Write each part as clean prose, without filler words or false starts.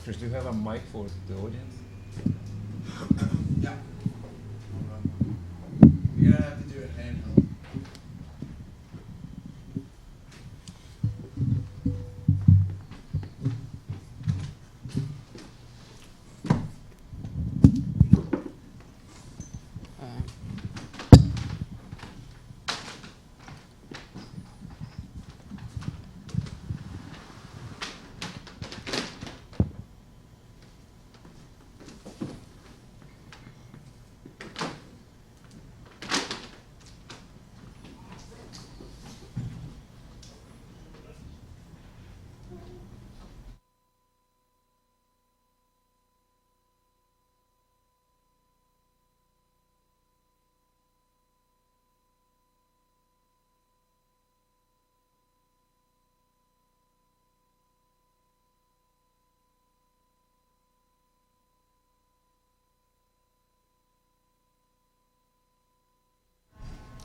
Chris, do you have a mic for the audience? Yeah. You're gonna have to do it handheld.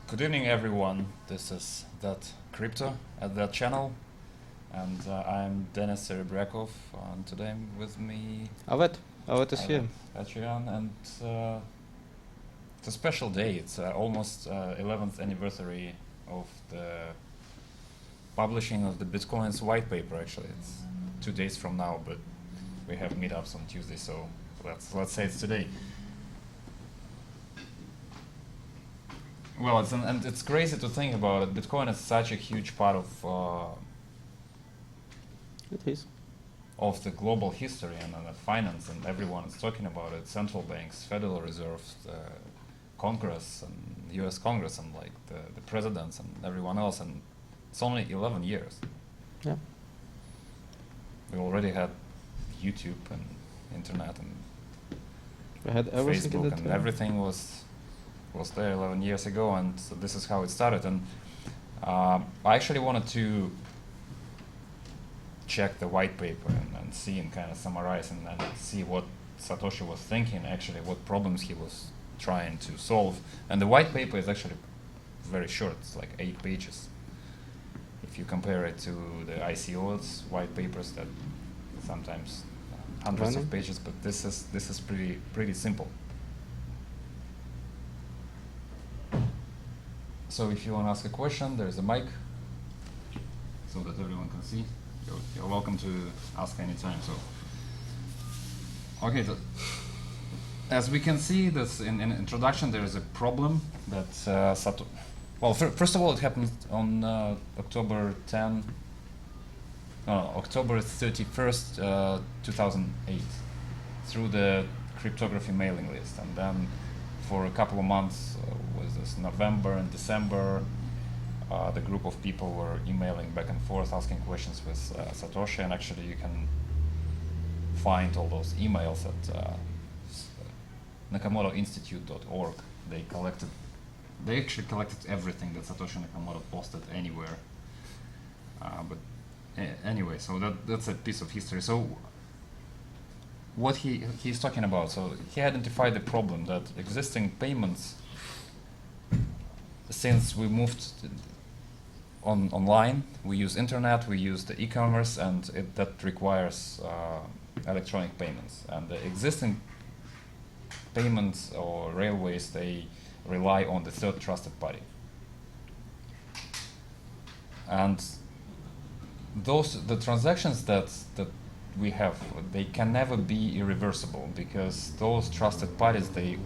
Good evening, everyone. This is ThatCrypto at that channel, and I'm Denis Serebryakov. And today with me, Avet is here. Adrian, and it's a special day. It's almost 11th anniversary of the publishing of the Bitcoin's white paper. Actually, it's 2 days from now, but we have meetups on Tuesday, so let's say it's today. Well, it's crazy to think about it. Bitcoin is such a huge part of It is. of the global history and the finance, and everyone is talking about it. Central banks, Federal Reserves, Congress, and U.S. Congress, and like the presidents and everyone else. And it's only 11 years. Yeah. We already had YouTube and internet and We had everything in Facebook, that and time. everything was there 11 years ago, and so this is how it started. And I actually wanted to check the white paper and see and kind of summarize and see what Satoshi was thinking, actually what problems he was trying to solve. And the white paper is actually very short. It's like 8 pages. If you compare it to the ICO's white papers that sometimes hundreds of pages, but this is pretty simple. So if you want to ask a question, there's a mic so that everyone can see. You're welcome to ask anytime. So, okay, so as we can see, this in introduction, there is a problem that well, first of all, it happened on October 31st, 2008, through the cryptography mailing list, and then for a couple of months, was this November and December, the group of people were emailing back and forth, asking questions with Satoshi, and actually you can find all those emails at nakamotoinstitute.org. They actually collected everything that Satoshi Nakamoto posted anywhere. But anyway, so that's a piece of history. So what he's talking about, so he identified the problem that existing payments, since we moved online, we use internet, we use the e-commerce, and that requires electronic payments. And the existing payments or railways, they rely on the third trusted party. And the transactions that we have, they can never be irreversible, because those trusted parties, they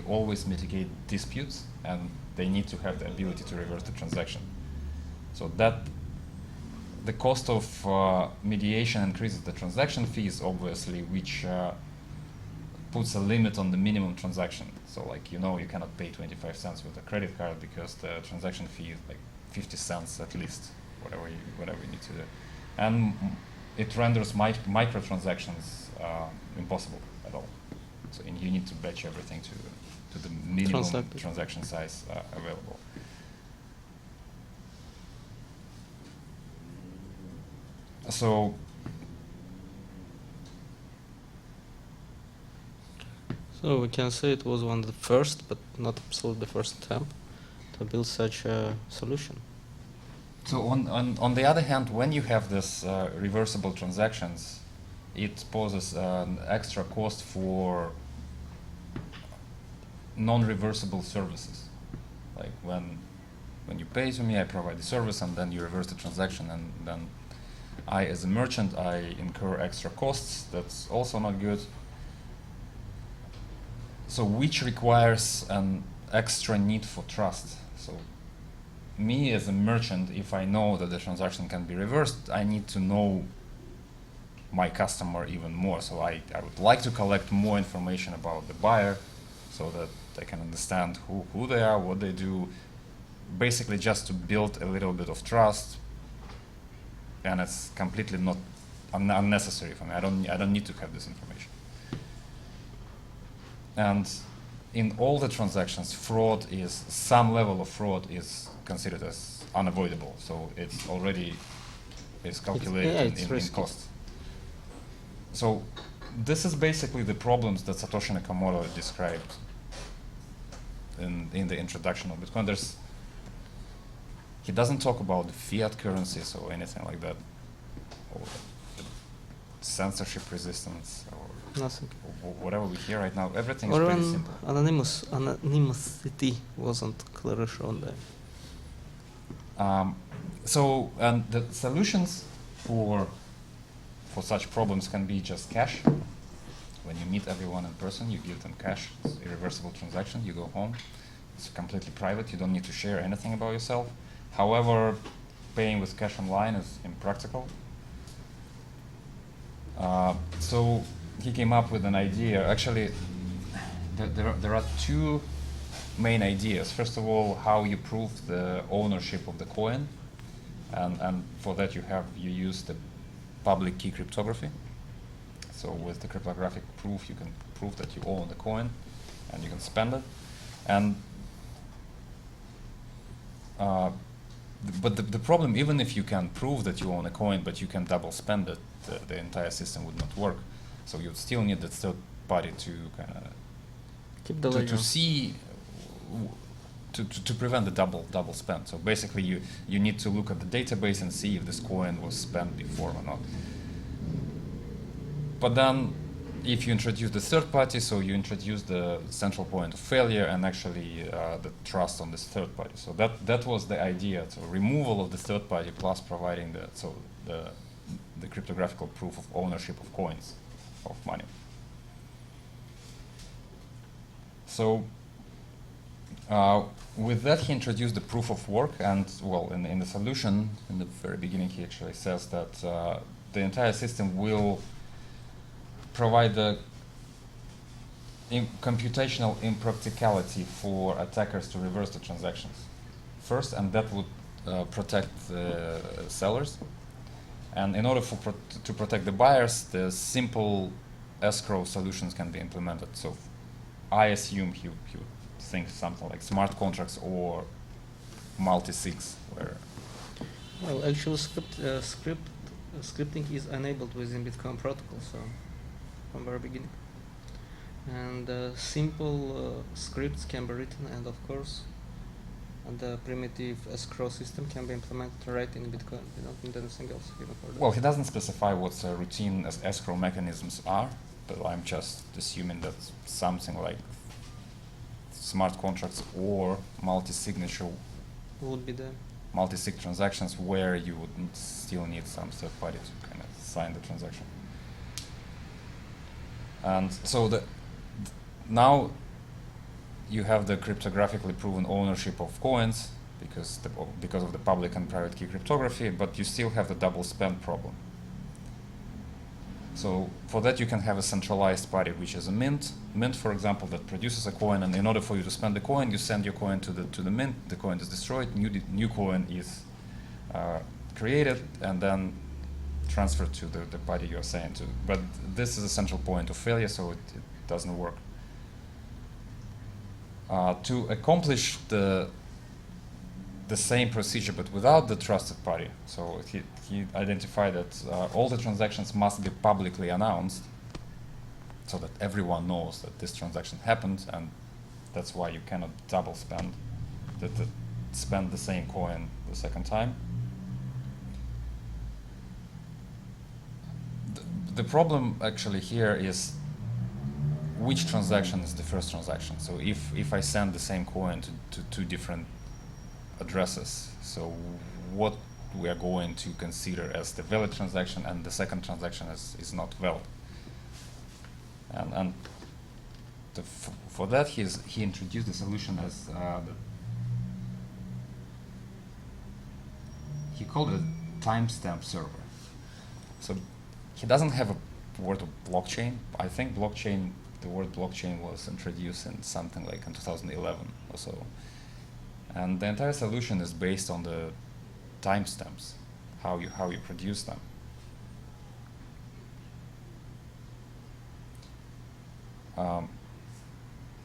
always mitigate disputes, and they need to have the ability to reverse the transaction. So that the cost of mediation increases the transaction fees, obviously, which puts a limit on the minimum transaction. So like, you cannot pay 25 cents with a credit card because the transaction fee is like 50 cents at least, whatever you need to do. And it renders microtransactions impossible at all. So you need to batch everything to the minimum transaction size available. So we can say it was one of the first, but not absolutely the first attempt to build such a solution. So on the other hand, when you have this reversible transactions, it poses an extra cost for non-reversible services. Like when you pay to me, I provide the service, and then you reverse the transaction, and then I, as a merchant, I incur extra costs. That's also not good. So which requires an extra need for trust. So me as a merchant, if I know that the transaction can be reversed, I need to know my customer even more. So I would like to collect more information about the buyer so that I can understand who they are, what they do, basically just to build a little bit of trust. And it's completely not unnecessary for me. I don't need to have this information. And in all the transactions, some level of fraud is considered as unavoidable. So it's already calculated in cost. So this is basically the problems that Satoshi Nakamoto described in the introduction of Bitcoin. He doesn't talk about the fiat currencies or anything like that, or the censorship resistance, or Nothing. whatever we hear right now. Everything is Or pretty even simple. anonymity wasn't clearly shown there. So the solutions for such problems can be just cash. When you meet everyone in person, you give them cash. It's a irreversible transaction. You go home. It's completely private. You don't need to share anything about yourself. However, paying with cash online is impractical. So he came up with an idea. Actually, there are two main ideas. First of all, how you prove the ownership of the coin, and for that you use the public key cryptography. So with the cryptographic proof, you can prove that you own the coin, and you can spend it. And but the problem, even if you can prove that you own a coin, but you can double spend it, the entire system would not work. So you'd still need that third party to kind of Keep the to see to prevent the double spend. So basically, you need to look at the database and see if this coin was spent before or not. But then, if you introduce the third party, so you introduce the central point of failure and actually the trust on this third party. So that was the idea. So removal of the third party plus providing the cryptographical proof of ownership of coins, of money. So with that, he introduced the proof of work, and well, in the solution, in the very beginning, he actually says that the entire system will provide the computational impracticality for attackers to reverse the transactions first, and that would protect the sellers. And in order to protect the buyers, the simple escrow solutions can be implemented. So I assume he would think something like smart contracts or multi-sigs, where Well, actually, scripting is enabled within Bitcoin protocol, so from very beginning. And simple scripts can be written, and of course, the primitive escrow system can be implemented right in Bitcoin. You don't need anything else even for that. well, he doesn't specify what routine escrow mechanisms are, but I'm just assuming that something like smart contracts or multi-signature, Would be the multi-sig transactions where you would still need some third party to kind of sign the transaction. And so now you have the cryptographically proven ownership of coins because of the public and private key cryptography, but you still have the double spend problem. So for that, you can have a centralized party, which is a mint. Mint, for example, that produces a coin, and in order for you to spend the coin, you send your coin to the mint. The coin is destroyed. New coin is created, and then transferred to the party you are sending to. But this is a central point of failure, so it doesn't work. To accomplish the same procedure but without the trusted party, so he identified that all the transactions must be publicly announced so that everyone knows that this transaction happened, and that's why you cannot double spend, spend the same coin the second time. the problem actually here is which transaction is the first transaction. So if I send the same coin to two different addresses, so what we are going to consider as the valid transaction, and the second transaction is not valid. And for that he introduced the solution as he called it a timestamp server. So he doesn't have a word of blockchain. I think the word blockchain was introduced in something like in 2011 or so. And the entire solution is based on the timestamps, how you produce them.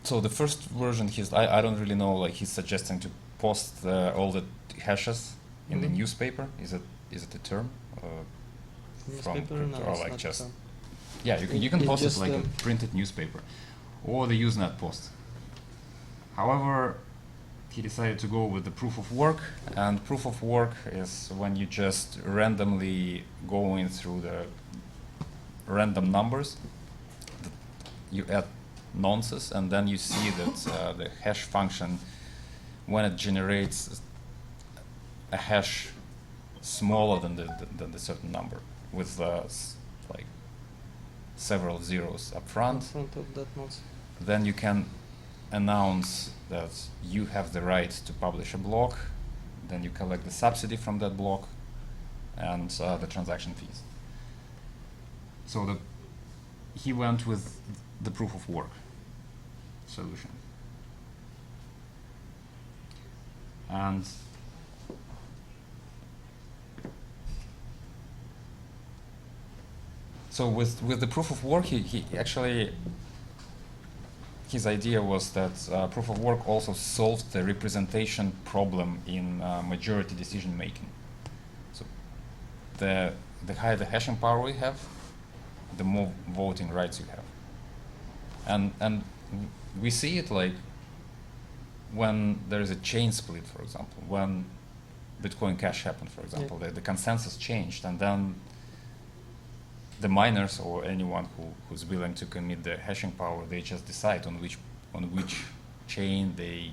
So the first version, I don't really know, like he's suggesting to post all the hashes in the newspaper. Is it a term? Newspaper? No, or it's like not just a term. yeah, you can post it just like a printed newspaper, or the Usenet post. However, he decided to go with the proof of work, and proof of work is when you just randomly going through the random numbers, you add nonces, and then you see that the hash function, when it generates a hash smaller than the certain number, with like several zeros up In front, front of that nonce. then you can announce that you have the right to publish a block, then you collect the subsidy from that block, and the transaction fees. So he went with the proof of work solution. And so with the proof of work, he actually, his idea was that proof of work also solved the representation problem in majority decision making. So the higher the hashing power we have, the more voting rights you have. And we see it like when there is a chain split, for example, when Bitcoin Cash happened, for example, the consensus changed, and then the miners or anyone who's willing to commit the hashing power, they just decide on which chain they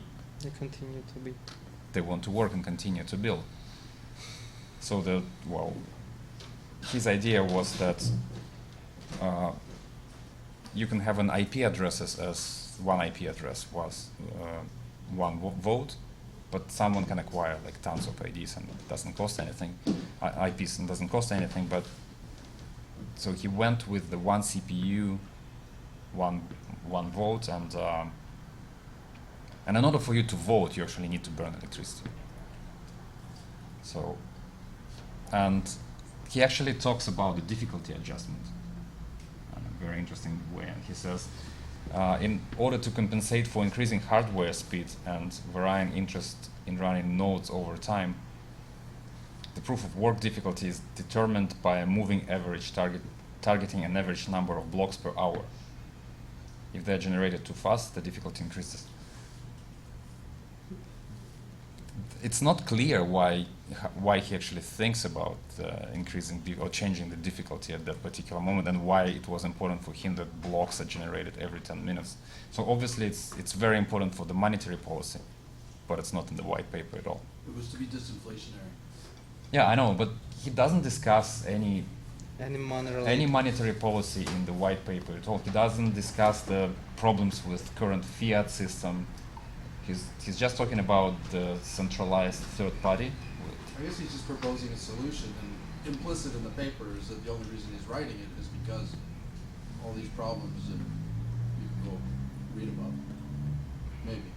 continue to be. They want to work and continue to build. So his idea was that you can have an IP addresses as one IP address was one vote, but someone can acquire like tons of IDs and it doesn't cost anything, IPs, and doesn't cost anything. But so he went with the one CPU, one vote, and in order for you to vote, you actually need to burn electricity. So, and he actually talks about the difficulty adjustment in a very interesting way. And he says, in order to compensate for increasing hardware speed and varying interest in running nodes over time, the proof of work difficulty is determined by a moving average targeting an average number of blocks per hour. If they're generated too fast, the difficulty increases. It's not clear why he actually thinks about increasing or changing the difficulty at that particular moment, and why it was important for him that blocks are generated every 10 minutes. So obviously it's very important for the monetary policy, but it's not in the white paper at all. It was to be disinflationary. Yeah, I know, but he doesn't discuss any monetary policy in the white paper at all. He doesn't discuss the problems with current fiat system. He's just talking about the centralized third party. I guess he's just proposing a solution, and implicit in the paper is that the only reason he's writing it is because all these problems that you can go read about. Maybe.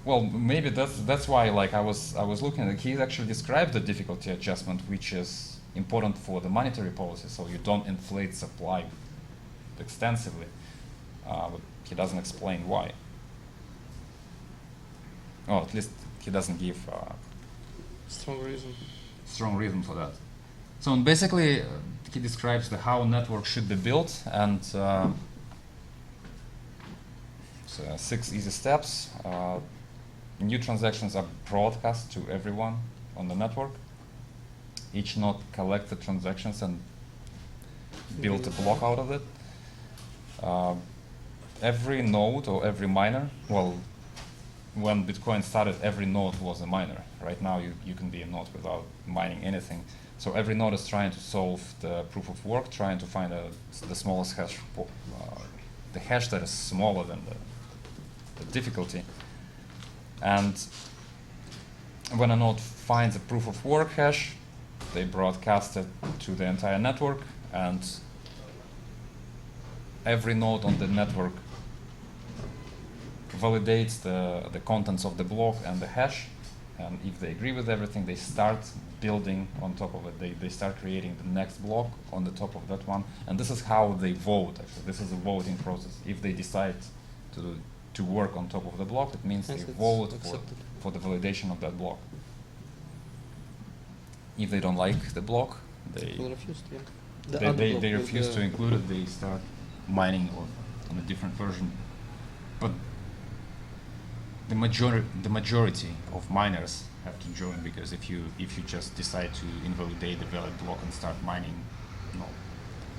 Well, maybe that's why, like I was looking at, he actually described the difficulty adjustment, which is important for the monetary policy, so you don't inflate supply extensively. But he doesn't explain why. Oh, at least he doesn't give strong reason for that. So basically, he describes how networks should be built, and so 6 easy steps. New transactions are broadcast to everyone on the network. Each node collects the transactions and built a block out of it. Every node or every miner, well, when Bitcoin started, every node was a miner. Right now, you can be a node without mining anything. So every node is trying to solve the proof of work, trying to find the smallest hash, the hash that is smaller than the difficulty. And when a node finds a proof of work hash, they broadcast it to the entire network, and every node on the network validates the contents of the block and the hash, and if they agree with everything, they start building on top of it. They start creating the next block on the top of that one, and this is how they vote. Actually, this is a voting process. If they decide to work on top of the block, it means Yes, they it's vote accepted. for the validation of that block. If they don't like the block, People refused, yeah. The they, other they, block they will refuse go- to include it. They start mining on a different version. But the majority of miners have to join, because if you just decide to invalidate the valid block and start mining,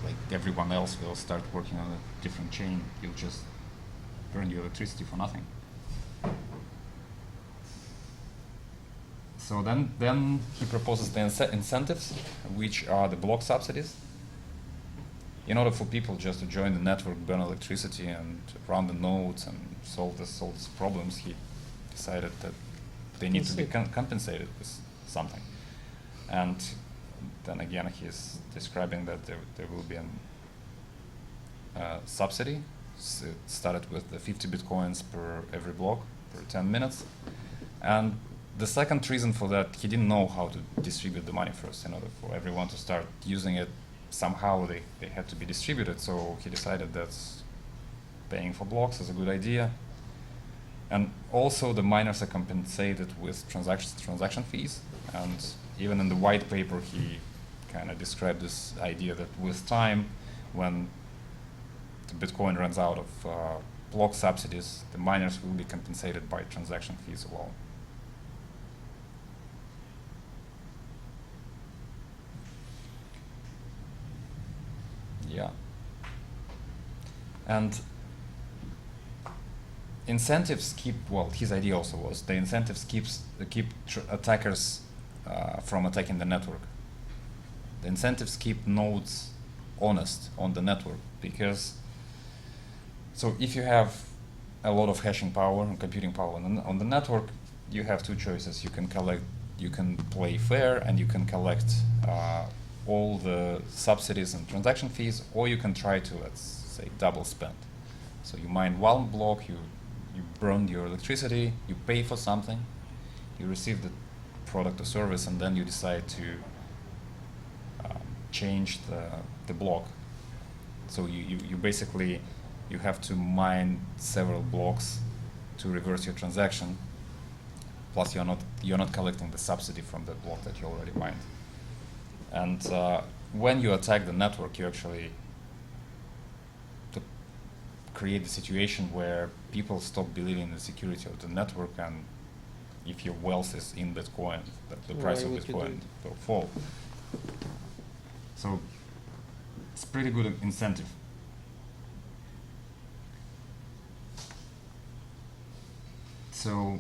like everyone else will start working on a different chain, you'll just burn your electricity for nothing. So then he proposes the incentives, which are the block subsidies. In order for people just to join the network, burn electricity, and run the nodes and solve these problems, he decided that they need to be compensated with something. And then again, he's describing that there will be a subsidy. So it started with the 50 bitcoins per every block per 10 minutes. And the second reason for that, he didn't know how to distribute the money first. In order for everyone to start using it, somehow they had to be distributed. So he decided that paying for blocks is a good idea. And also the miners are compensated with transaction fees. And even in the white paper, he kind of described this idea that with time, when the Bitcoin runs out of block subsidies, the miners will be compensated by transaction fees alone. Yeah. And incentives keep, well, his idea also was the incentives keep attackers from attacking the network. The incentives keep nodes honest on the network, because so if you have a lot of hashing power and computing power on the network, you have two choices. You can play fair and you can collect all the subsidies and transaction fees, or you can try to, let's say, double spend. So you mine one block, you burn your electricity, you pay for something, you receive the product or service, and then you decide to change the block. So you basically, you have to mine several blocks to reverse your transaction, plus you're not collecting the subsidy from the block that you already mined. And when you attack the network, you actually create the situation where people stop believing in the security of the network, and if your wealth is in Bitcoin, the price of Bitcoin will fall. So it's pretty good incentive. So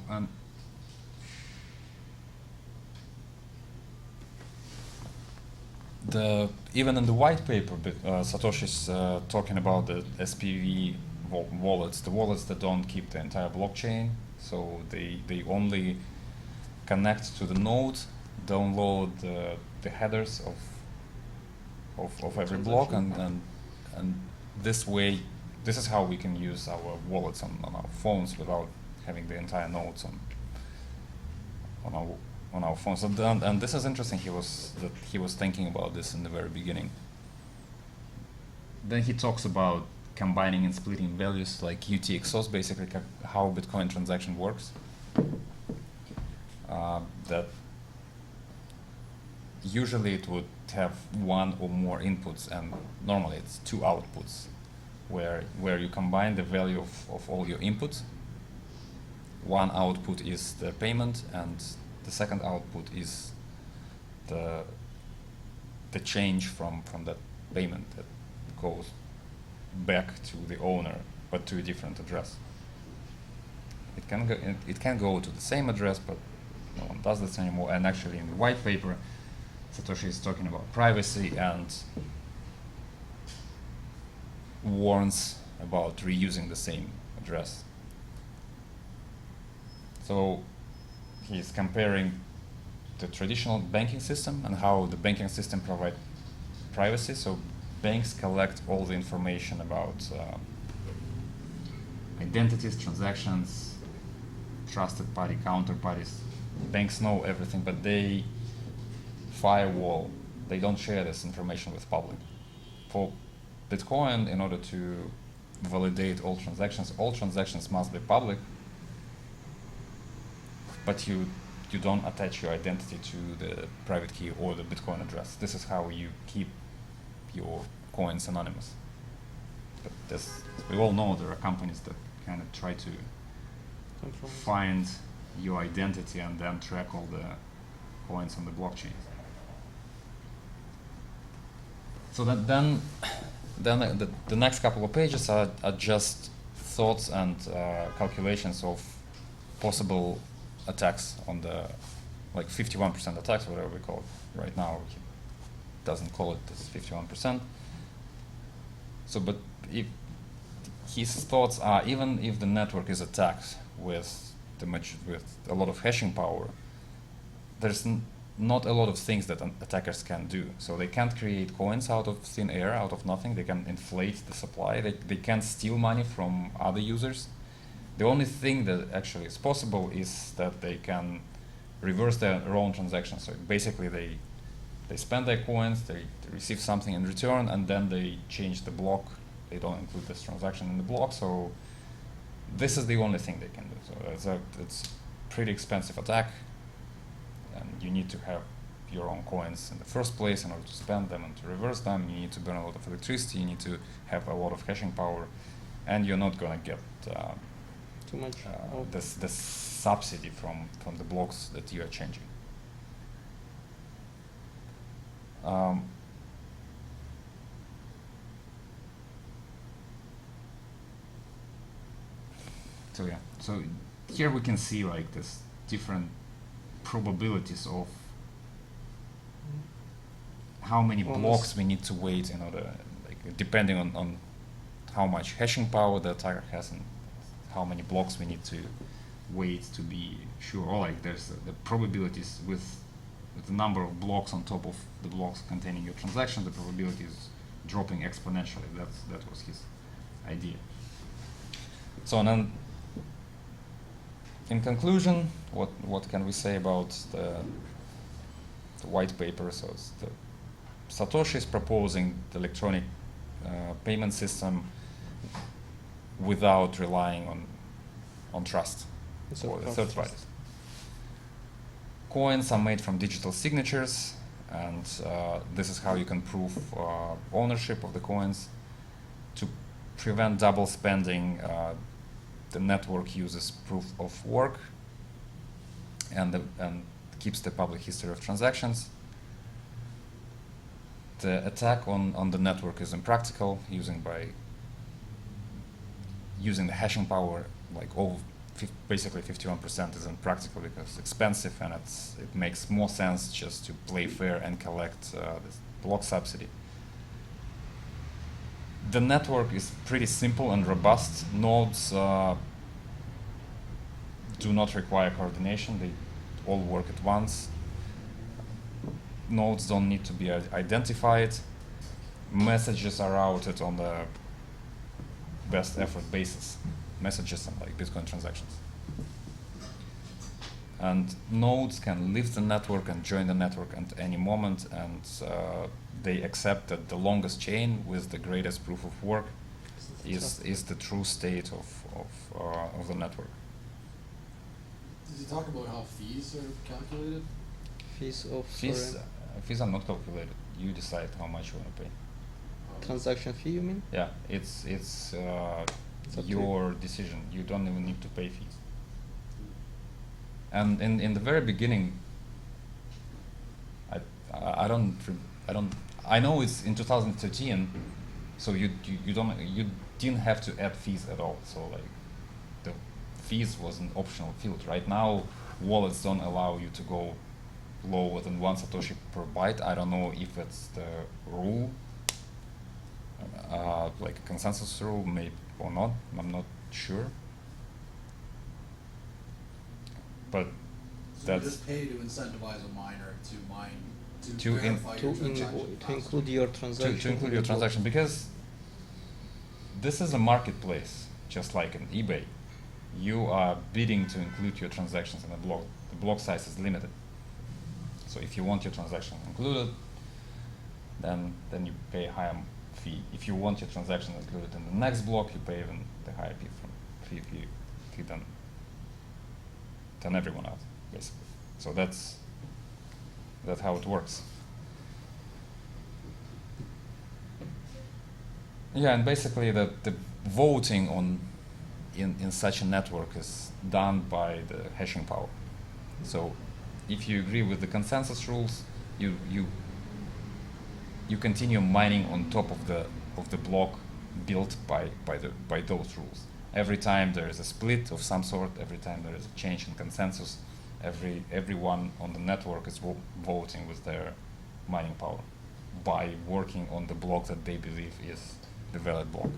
even in the white paper, Satoshi's talking about the SPV wallets, the wallets that don't keep the entire blockchain. So they only connect to the node, download the headers of every block, and this way, this is how we can use our wallets on our phones without having the entire nodes on our phones. And this is interesting. He was thinking about this in the very beginning. Then he talks about combining and splitting values, like UTXOs, basically how Bitcoin transaction works. That usually it would have one or more inputs, and normally it's two outputs, where you combine the value of all your inputs. One output is the payment, and the second output is the change from that payment, goes back to the owner, but to a different address. It can go to the same address, but no one does this anymore. And actually, in the white paper, Satoshi is talking about privacy and warns about reusing the same address. So he's comparing the traditional banking system and how the banking system provides privacy. So banks collect all the information about identities, transactions, trusted party, counterparties. Banks know everything, but they firewall. They don't share this information with public. For Bitcoin, in order to validate all transactions must be public, but you don't attach your identity to the private key or the Bitcoin address. This is how you keep your coins anonymous. But we all know there are companies that kind of try to find your identity and then track all the coins on the blockchain. So that then the next couple of pages are just thoughts and calculations of possible attacks on the, like 51% attacks, whatever we call it. Right now, he doesn't call it this 51%. So, but if his thoughts are, even if the network is attacked with a lot of hashing power, there's not a lot of things that attackers can do. So they can't create coins out of thin air, out of nothing. They can inflate the supply. They can't steal money from other users. The only thing that actually is possible is that they can reverse their own transactions. So basically they spend their coins, they receive something in return, and then they change the block. They don't include this transaction in the block. So this is the only thing they can do. So it's pretty expensive attack, and you need to have your own coins in the first place in order to spend them and to reverse them. You need to burn a lot of electricity. You need to have a lot of hashing power, and you're not going to get too much this subsidy from the blocks that you are changing. So yeah, so here we can see like this different probabilities of how many blocks we need to wait in order, like depending on how much hashing power the attacker has and how many blocks we need to wait to be sure. Or like there's the probabilities with the number of blocks on top of the blocks containing your transaction, the probability is dropping exponentially. That was his idea. So and then in conclusion, what can we say about the white paper? So Satoshi is proposing the electronic payment system without relying on trust for the third parties. Coins are made from digital signatures, and this is how you can prove ownership of the coins. To prevent double spending, the network uses proof of work and keeps the public history of transactions. The attack on the network is impractical, using the hashing power, like basically 51% is impractical because it's expensive, and it makes more sense just to play fair and collect this block subsidy. The network is pretty simple and robust. Nodes do not require coordination. They all work at once. Nodes don't need to be identified. Messages are routed on the best effort basis. Messages and like Bitcoin transactions. And nodes can leave the network and join the network at any moment, and they accept that the longest chain with the greatest proof of work is the true state of the network. Does he talk about how fees are calculated? Fees are not calculated. You decide how much you want to pay. Transaction fee, you mean? Yeah, it's your decision. You don't even need to pay fees. And in the very beginning, I know it's in 2013. So you didn't have to add fees at all. So like the fees was an optional field. Right now, wallets don't allow you to go lower than 1 Satoshi per byte. I don't know if it's the rule, like a consensus rule, maybe or not. I'm not sure. But So you that's just pay to incentivize a miner to mine to To in- verify To, your in, transaction. to include your to transaction. include in your the block. transaction, because this is a marketplace, just like in eBay. You are bidding to include your transactions in a block. The block size is limited. So if you want your transaction included, then you pay a higher fee. If you want your transaction included in the next block, you pay even the higher fee than everyone else, basically. So that's how it works. Yeah, and basically the voting in such a network is done by the hashing power. So if you agree with the consensus rules, you continue mining on top of the block built by those rules. Every time there is a split of some sort, every time there is a change in consensus, everyone on the network is voting with their mining power by working on the block that they believe is the valid block.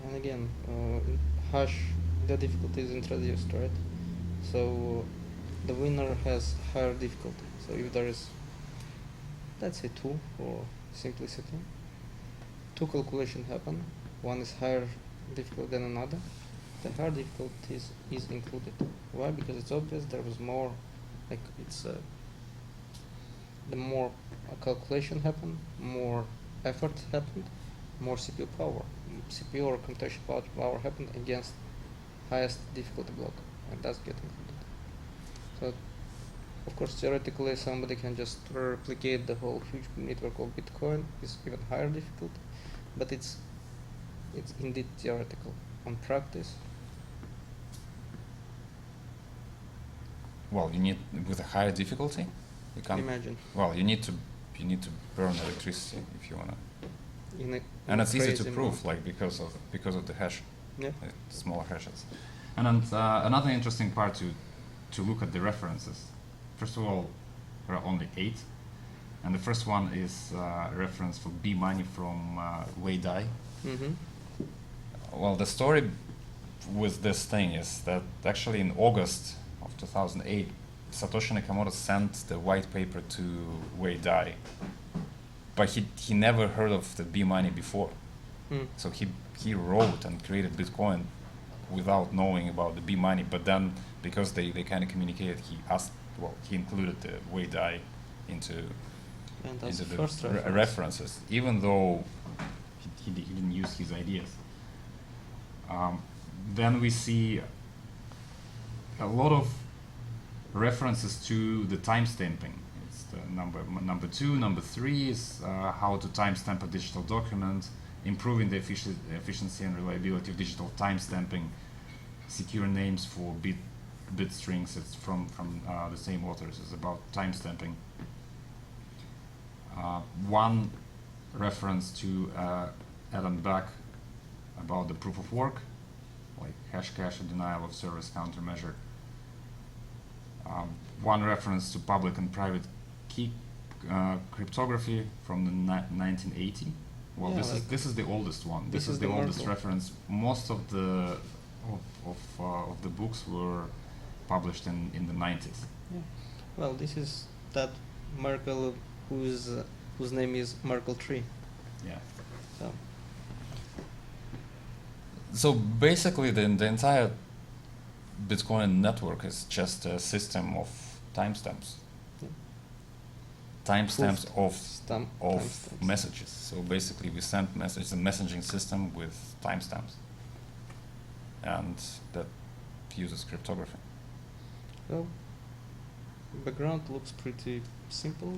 And again, in hash, the difficulty is introduced, right? So the winner has higher difficulty. So if there is, let's say 2 for simplicity, 2 calculations happen, one is higher difficult than another, the higher difficulty is included. Why? Because it's obvious there was more, like it's the more a calculation happened, more effort happened, more CPU power, CPU or computational power happened against highest difficulty block, and that's getting included. So, of course, theoretically, somebody can just replicate the whole huge network of Bitcoin with even higher difficulty, but it's indeed theoretical. On practice, Well, you need with a higher difficulty. You can't. imagine. Well, you need to burn electricity if you wanna. In And it's easy to crazy prove, amount. like because of the hash, Yeah. smaller hashes. And then, another interesting part to look at the references. First of all, there are only 8, and the first one is a reference for B money from Wei Dai. Mm-hmm. Well, the story with this thing is that actually in August of 2008, Satoshi Nakamoto sent the white paper to Wei Dai, but he never heard of the B money before. Mm. So he wrote and created Bitcoin without knowing about the B money. But then because they kind of communicated, he included the Wei Dai into And that's the the first references, even though he didn't use his ideas. Then we see a lot of references to the timestamping. It's the number 2. Number 3 is how to timestamp a digital document, improving the efficiency and reliability of digital timestamping, secure names for bit strings. It's from the same authors. It's about timestamping. One reference to Adam Back about the proof of work, like hash cache and denial of service countermeasure. One reference to public and private key cryptography from the 1980. Well, Yeah, this is the oldest one. This is the oldest Merkle. reference. Most of the books were published in the 90s. Yeah. Well, this is that Merkle whose name is Merkle 3. Yeah. So So basically, the entire Bitcoin network is just a system of timestamps. Yeah. Timestamps of timestamps. messages. So basically, we send messages, a messaging system with timestamps, and that uses cryptography. Well, background looks pretty simple.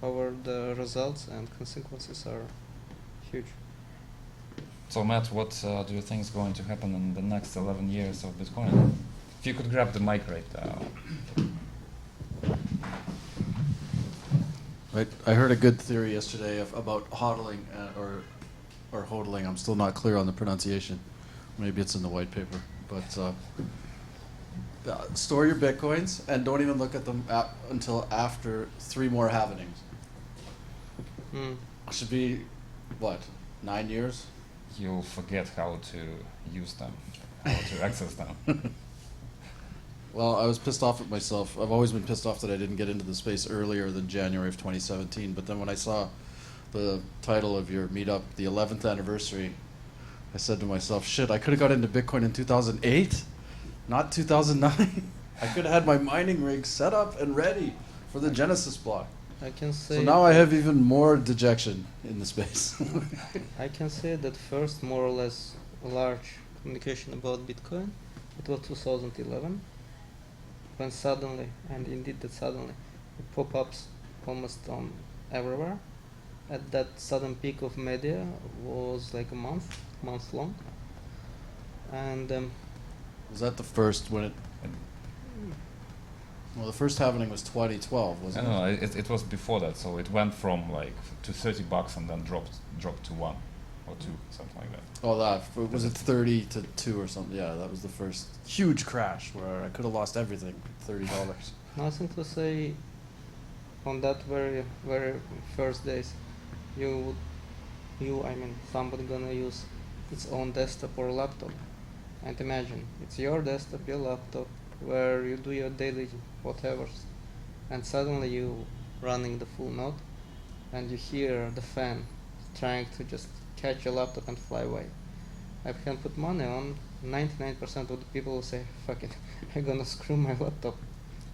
However, the results and consequences are huge. So Matt, what do you think is going to happen in the next 11 years of Bitcoin? If you could grab the mic right. I heard a good theory yesterday about hodling or hodling. I'm still not clear on the pronunciation. Maybe it's in the white paper. But store your bitcoins and don't even look at them until after 3 more halvenings. Should be what, 9 years? You'll forget how to use them, how to access them. Well, I was pissed off at myself. I've always been pissed off that I didn't get into the space earlier than January of 2017. But then when I saw the title of your meetup, the 11th anniversary, I said to myself, shit, I could have got into Bitcoin in 2008, not 2009. I could have had my mining rig set up and ready for the Genesis block. I can say. So now I have even more dejection in the space. I can say that first, more or less, large communication about Bitcoin, it was 2011, when suddenly, and indeed that suddenly, pop-ups almost everywhere. At that sudden peak of media was like a month long, and Was that the first when it? Well, the first halvening was 2012, wasn't it? No, it was before that. So it went from like to $30 and then dropped to 1 or 2, something like that. Oh, that was it 30 to 2 or something? Yeah, that was the first huge crash where I could have lost everything, $30. nothing to say. On that very first days, I mean, somebody gonna use its own desktop or laptop, and imagine it's your desktop, your laptop, where you do your daily whatevers, and suddenly you running the full node, and you hear the fan trying to just catch your laptop and fly away. I can put money on 99% of the people will say, fuck it, I'm gonna screw my laptop.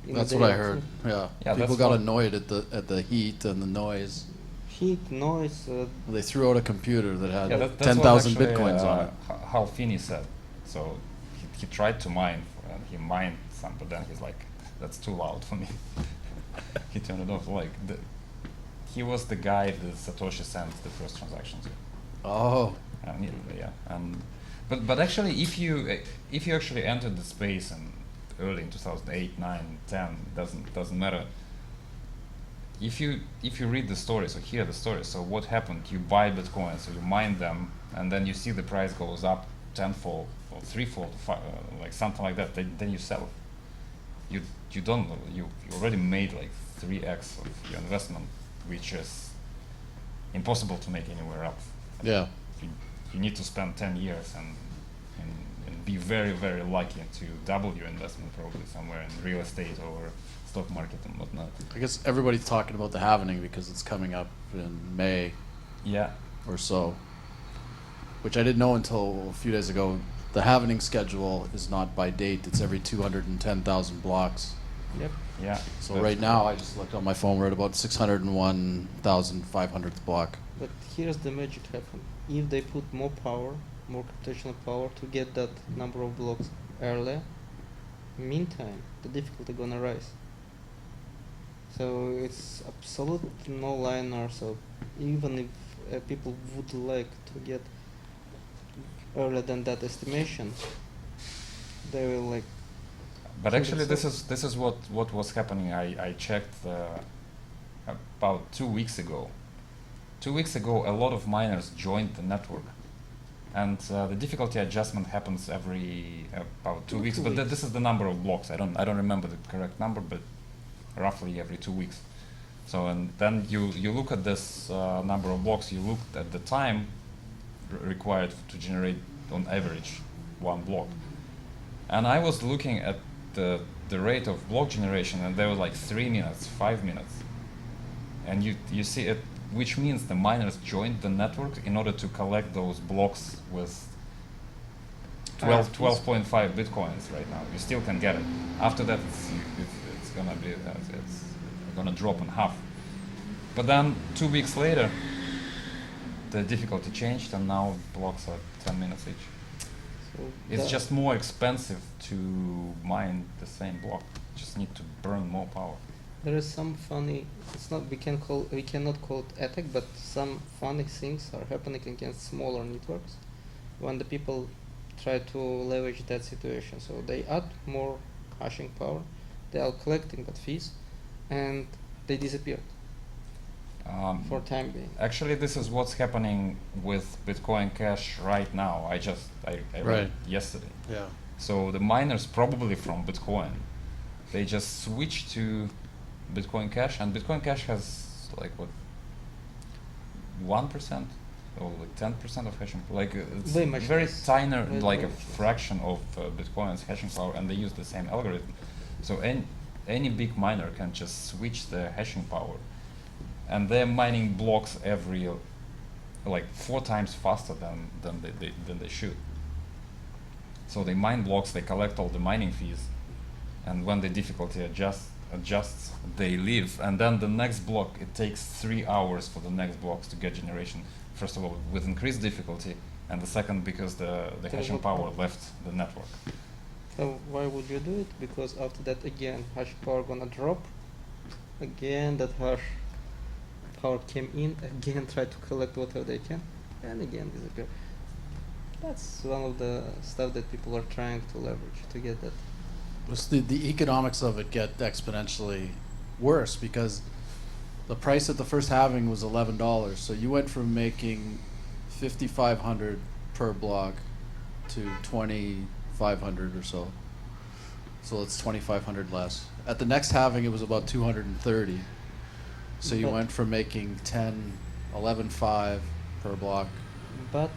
That's what I heard. Yeah, Yeah, people that's got what- annoyed at the heat and the noise. Heat, noise, They threw out a computer that had Yeah, like that's 10,000 what actually, bitcoins on it. How Finney said. So he tried to mine, and he mined some, but then he's like, that's too loud for me. He turned it off. Like he was the guy that Satoshi sent the first transaction to. Oh, But actually, if you actually entered the space and early in 2008, 9, 10, doesn't matter. If you read the stories or hear the stories, so what happened? You buy Bitcoin, so you mine them, and then you see the price goes up tenfold or threefold, like something like that. Then you sell it. You don't know. You already made like 3x of your investment, which is impossible to make anywhere else. yeah. You need to spend 10 years and be very, very lucky to double your investment probably somewhere in real estate or stock market and whatnot. I guess everybody's talking about the halvening because it's coming up in May Yeah. or so, which I didn't know until a few days ago. The halvening schedule is not by date, it's every 210,000 blocks. yep. Yeah. So right now, I just looked on my phone, we're at about 601,500th block. But here's the magic happen. If they put more power, more computational power to get that number of blocks earlier, meantime, the difficulty gonna rise. So it's absolutely no liner. So even if people would like to get earlier than that estimation, they will like. But think actually, it's this is what was happening. I checked about 2 weeks ago. 2 weeks ago, a lot of miners joined the network, and the difficulty adjustment happens every about 2 weeks. 2 But weeks. this is the number of blocks. I don't remember the correct number, but roughly every 2 weeks. So and then you look at this number of blocks. You look at the time required to generate on average 1 block, and I was looking at the rate of block generation, and there was like 3 minutes, 5 minutes, and you see it, which means the miners joined the network in order to collect those blocks with 12.5 bitcoins right now. You still can get it. After that, it's gonna be it's gonna drop in half. But then 2 weeks later, the difficulty changed, and now blocks are 10 minutes each. So It's that- just more expensive to mine the same block. Just need to burn more power. There is some funny. It's not. We cannot call it attack, but some funny things are happening against smaller networks when the people try to leverage that situation. So they add more hashing power. They are collecting that fees, and they disappeared. for time being. Actually, this is what's happening with Bitcoin Cash right now. I read Right. yesterday. Yeah. So the miners probably from Bitcoin, they just switch to Bitcoin Cash, and Bitcoin Cash has like what 1% or like 10% of hashing. Like it's Way much very less. tiny, Way like a much less. fraction of Bitcoin's hashing power, and they use the same algorithm. So any big miner can just switch the hashing power, and they're mining blocks every like 4 times faster than they should. So they mine blocks, they collect all the mining fees, and when the difficulty adjusts, they leave. And then the next block, it takes 3 hours for the next blocks to get generation. First of all, with increased difficulty, and the second because the hashing power left the network. So why would you do it? Because after that again hash power gonna drop. Again that hash power came in, again try to collect whatever they can, and again disappear. That's one of the stuff that people are trying to leverage to get that. Just the economics of it get exponentially worse because the price at the first halving was $11. So you went from making 5,500 per block to 2,500 or so. So it's 2,500 less. At the next halving, it was about 230. So you But- went from making 11.5 per block. But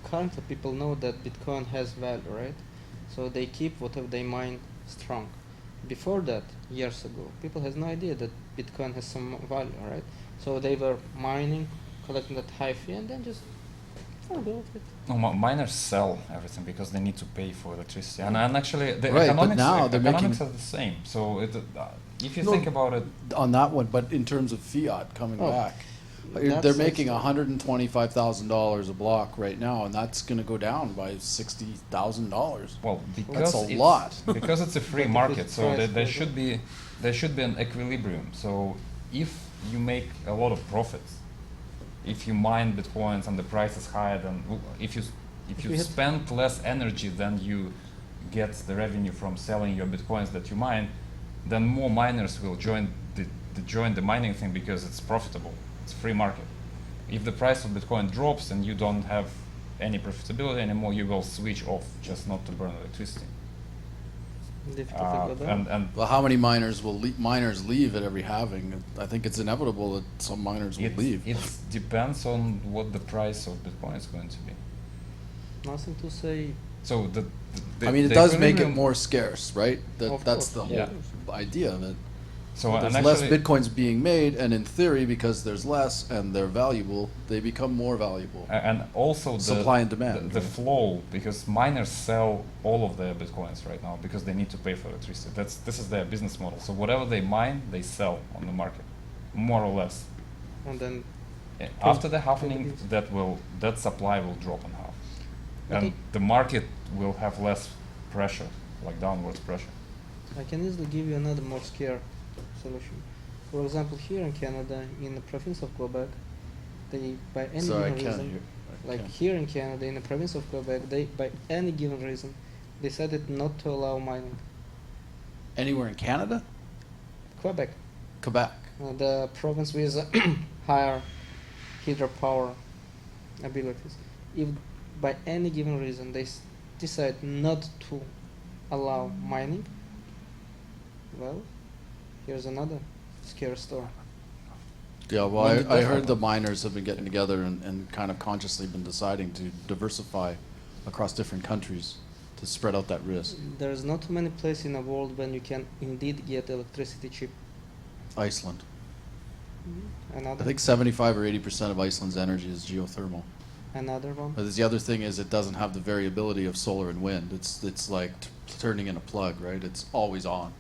currently people know that Bitcoin has value, right? So they keep whatever they mine strong. Before that, years ago, people has no idea that Bitcoin has some value, right? So they were mining, collecting that high fee, and then just forgot it. No, miners sell everything because they need to pay for electricity, and actually the Right, but economics now they're economics making- are the same. So if you No, think about it, On that one, but in terms of fiat coming Oh, back, that's they're making also- $125,000 a block right now, and that's going to go down by $60,000. well, because That's a it's, lot. because it's a free But if market, it's so priced there for should be an equilibrium. So if you make a lot of profits, if you mine bitcoins and the price is higher than if you we had- spend less energy than you get the revenue from selling your bitcoins that you mine, then more miners will join the mining thing because it's profitable. It's free market. If the price of Bitcoin drops and you don't have any profitability anymore, you will switch off just not to burn electricity. Difficult to go down. And Well, how many miners will miners leave at every halving? I think it's inevitable that some miners will leave. it depends on what the price of Bitcoin is going to be. Nothing to say. So I mean, it the does make it equilibrium- more scarce, right? Of That's course, the whole yeah. idea that So there's and less actually, bitcoins being made, and in theory, because there's less and they're valuable, they become more valuable. and also the Supply and demand, the right? flow, because miners sell all of their bitcoins right now because they need to pay for electricity. This is their business model. So whatever they mine, they sell on the market, more or less. And then After the halving, that supply will drop in half, and Okay. the market will have less pressure, like downwards pressure. I can easily give you another more scare solution. For example, here in Canada, in the province of Quebec, they by any Sorry, I given can't reason, hear. I like can't. here in Canada, in the province of Quebec, they by any given reason decided not to allow mining. Anywhere in Canada? Quebec, Quebec. the province with higher hydropower abilities, if by any given reason they decide not to allow mining, well, here's another scare story. Yeah, well, When did I that heard the happen? miners have been getting together and kind of consciously been deciding to diversify across different countries to spread out that risk. There's not too many places in the world when you can indeed get electricity cheap. Iceland. Another, I think 75 or 80% of Iceland's energy is geothermal. another one. But the other thing is it doesn't have the variability of solar and wind. It's like turning in a plug, right? It's always on.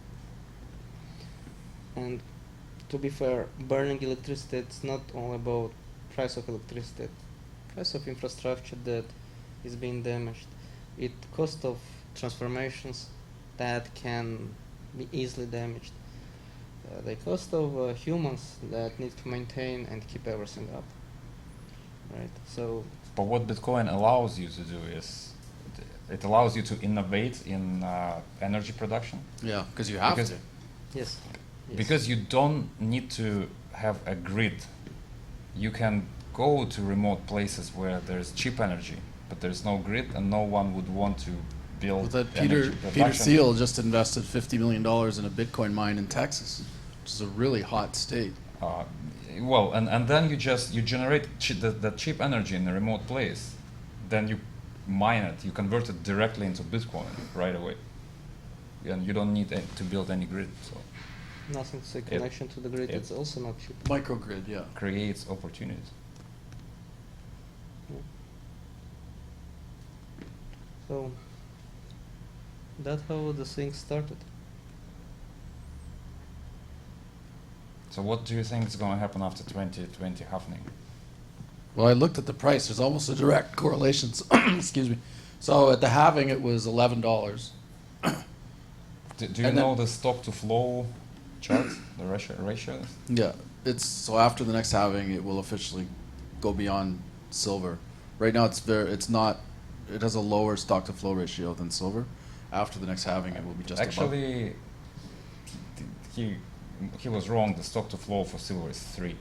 And to be fair, burning electricity, it's not only about price of electricity, price of infrastructure that is being damaged. It cost of transformations that can be easily damaged. The cost of humans that need to maintain and keep everything up. Right. So But what Bitcoin allows you to do is it allows you to innovate in energy production. Yeah, because you have Because- to. yes. Yes. Because you don't need to have a grid. You can go to remote places where there's cheap energy, but there's no grid, and no one would want to build Well, that energy Peter production. Thiel just invested $50 million in a Bitcoin mine in Texas, which is a really hot state. Well, and then you generate the cheap energy in a remote place, then you mine it, you convert it directly into Bitcoin right away, and you don't need to build any grid. So Nothing to say connection to the grid. It's also not cheap. Microgrid, yeah. creates opportunities. Yeah. So that's how the thing started. So what do you think is going to happen after 2020 halving? Well, I looked at the price. There's almost a direct correlation. Excuse me. So at the halving, it was $11. Do you And know then- the stock to flow chart, the ratios? Yeah, it's so after the next halving, it will officially go beyond silver. Right now, it's not. It has a lower stock to flow ratio than silver. After the next halving, it will be just above. Actually, he was wrong. The stock to flow for silver is 3.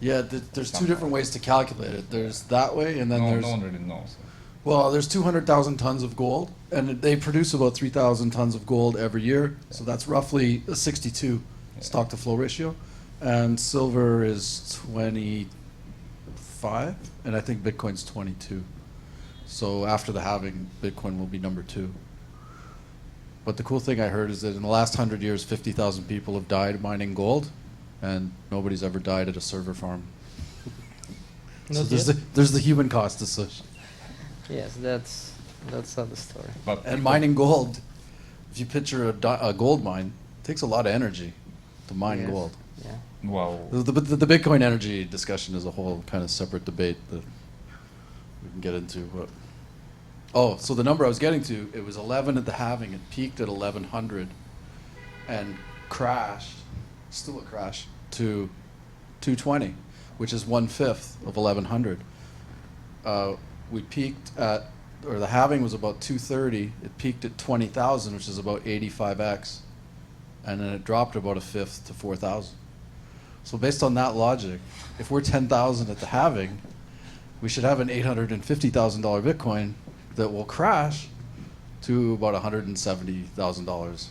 Yeah, there's two different ways to calculate it. There's that way, and then there's no one really knows. well, there's 200,000 tons of gold, and they produce about 3,000 tons of gold every year. So that's roughly a 62 stock to flow ratio, and silver is 25, and I think Bitcoin's 22. So after the halving, Bitcoin will be number 2. But the cool thing I heard is that in the last 100 years, 50,000 people have died mining gold, and nobody's ever died at a server farm. So Not there's the human cost associated. Yes, that's other story. But And mining gold, if you picture a gold mine, it takes a lot of energy to mine Yes. gold. Yeah. well, The Bitcoin energy discussion is a whole kind of separate debate that we can get into. Oh, so the number I was getting to, it was 11 at the halving. It peaked at 1100 and crashed, still a crash, to 220, which is 1/5 of 1100. We peaked at, or the halving was about 230. It peaked at 20,000, which is about 85x, and then it dropped about a fifth to 4,000. So based on that logic, if we're 10,000 at the halving, we should have an $850,000 Bitcoin that will crash to about $170,000.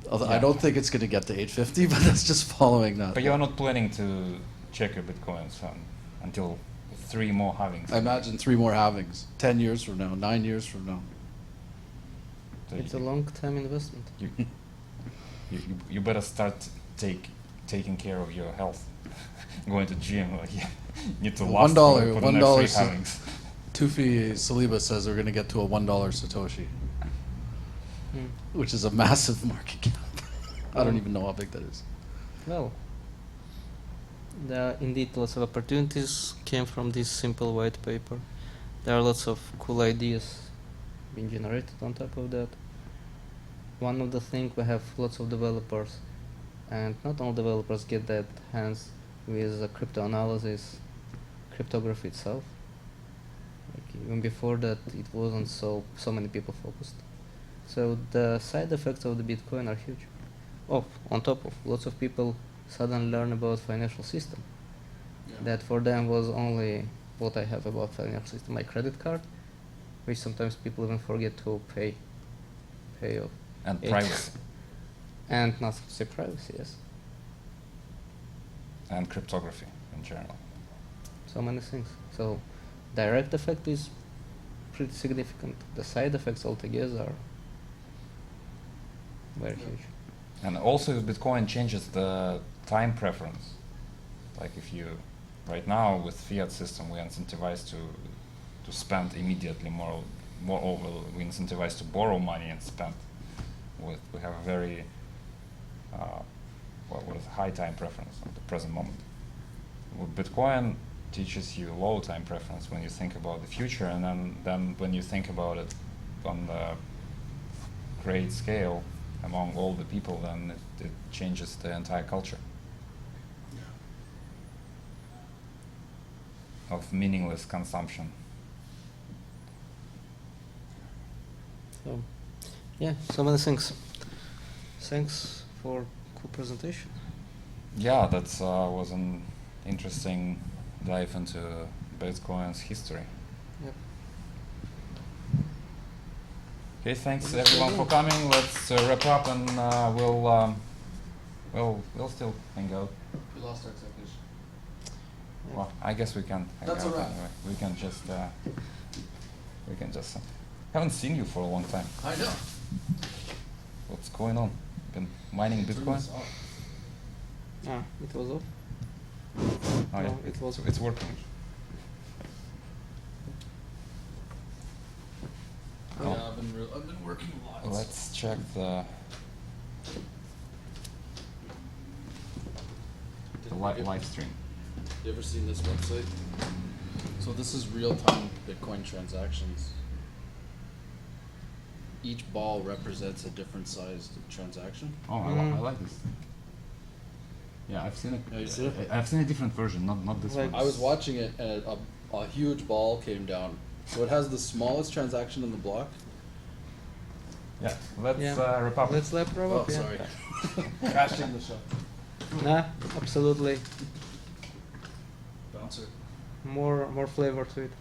Although I Yeah. don't think it's going to get to 850, but that's just following that. but you're not planning to check your bitcoins until 3 more halvings. I imagine 3 more halvings, 10 years from now, 9 years from now. So It's a long-term investment. you better start taking care of your health. Going to gym, you need to last $1, for the next 3 $1 halvings. Tufi Saliba says we're going to get to a $1 Satoshi, Hmm. which is a massive market cap. I don't even know how big that is. Well, there are indeed lots of opportunities came from this simple white paper. There are lots of cool ideas being generated on top of that. One of the things, we have lots of developers, and not all developers get that hands with the crypto analysis, cryptography itself. Like even before that, it wasn't so many people focused. So the side effects of the Bitcoin are huge. Oh, on top of lots of people suddenly learn about financial system. That for them was only what I have about financial system, my credit card, which sometimes people even forget to pay off. And Yeah. privacy. And not to say privacy, yes. And cryptography in general. So many things. So direct effect is pretty significant. The side effects altogether are very huge. And also Bitcoin changes the time preference. Like if you, right now with fiat system, we incentivize to spend immediately. Moreover, we incentivize to borrow money and spend. We have a very what is high time preference at the present moment. With Bitcoin teaches you low time preference when you think about the future, and then when you think about it on the great scale among all the people, then it changes the entire culture of meaningless consumption. So yeah, so many things. Thanks for cool presentation. Yeah, that was an interesting dive into Bitcoin's history. Yep. Okay, thanks Yes, everyone we for do. coming. Let's wrap up, and we'll still hang out. We lost our technician. Yeah. Well, I guess we can hang That's out a wrap. anyway. We can just haven't seen you for a long time. I know. What's going on? Been mining Turn Bitcoin? this off. Ah, it was off. Oh yeah, No, it was. it's working. Yeah, Oh. I've been working a lot. Let's check the live stream. You ever seen this website? So this is real-time Bitcoin transactions. Each ball represents a different sized transaction. Oh, I like this. Yeah, I've seen it. Oh, you see it? I've seen a different version, not this Like- one. I was watching it and a huge ball came down. So it has the smallest transaction in the block. Yeah, let's Yeah. wrap up. Let's wrap Oh, up. Yeah. sorry. Crashing the show. Nah, absolutely. Bouncer. More flavor to it.